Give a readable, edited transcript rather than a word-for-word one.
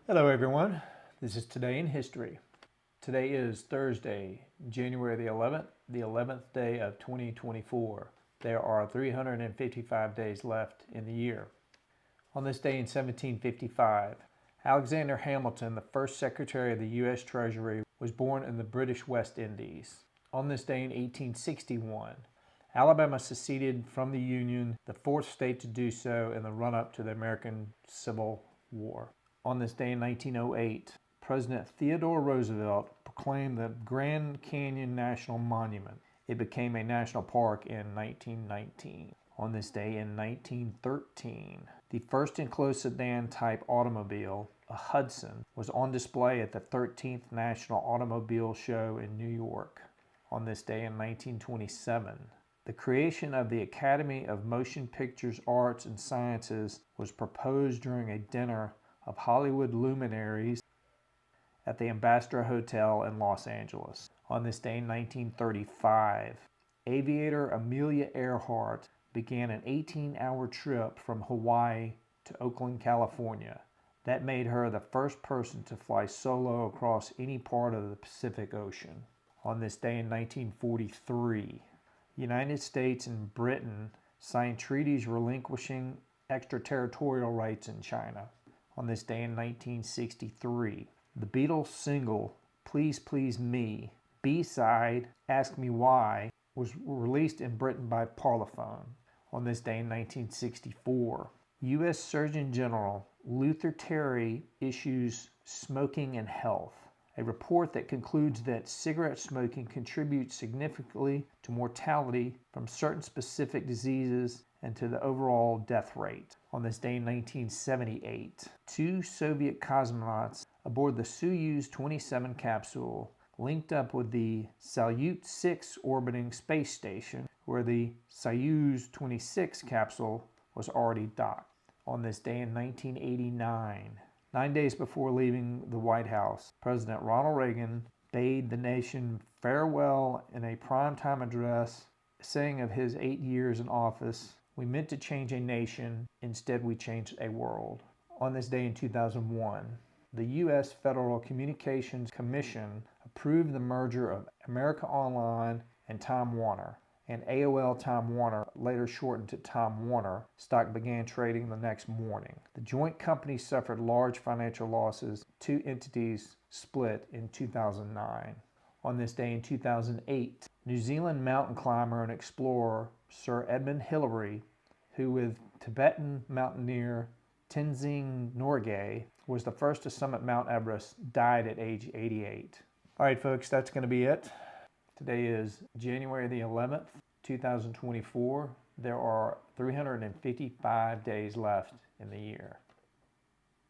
Hello everyone, this is Today in History. Today is Thursday, January the 11th day of 2024. There are 355 days left in the year. On this day in 1755, Alexander Hamilton, the first Secretary of the U.S. Treasury, was born in the British West Indies. On this day in 1861, Alabama seceded from the Union, the fourth state to do so in the run-up to the American Civil War. On this day in 1908, President Theodore Roosevelt proclaimed the Grand Canyon National Monument. It became a national park in 1919. On this day in 1913, the first enclosed sedan type automobile, a Hudson, was on display at the 13th National Automobile Show in New York. On this day in 1927, the creation of the Academy of Motion Pictures Arts and Sciences was proposed during a dinner of Hollywood luminaries at the Ambassador Hotel in Los Angeles. On this day in 1935, aviator Amelia Earhart began an 18-hour trip from Hawaii to Oakland, California. That made her the first person to fly solo across any part of the Pacific Ocean. On this day in 1943, the United States and Britain signed treaties relinquishing extraterritorial rights in China. On this day in 1963, the Beatles single Please Please Me, B-side Ask Me Why, was released in Britain by Parlophone. On this day in 1964, U.S. Surgeon General Luther Terry issues Smoking and Health, a report that concludes that cigarette smoking contributes significantly to mortality from certain specific diseases and to the overall death rate. On this day in 1978, two Soviet cosmonauts aboard the Soyuz 27 capsule linked up with the Salyut 6 orbiting space station, where the Soyuz 26 capsule was already docked. On this day in 1989, 9 days before leaving the White House, President Ronald Reagan bade the nation farewell in a primetime address, saying of his 8 years in office, "We meant to change a nation, instead we changed a world." On this day in 2001, the U.S. Federal Communications Commission approved the merger of America Online and Time Warner, and AOL Time Warner, later shortened to Time Warner, stock began trading the next morning. The joint company suffered large financial losses. Two entities split in 2009. On this day in 2008, New Zealand mountain climber and explorer Sir Edmond Hillary, who with Tibetan mountaineer Tenzing Norgay was the first to summit Mount Everest, died at age 88. All right, folks, that's going to be it. Today is January the 11th, 2024. There are 355 days left in the year.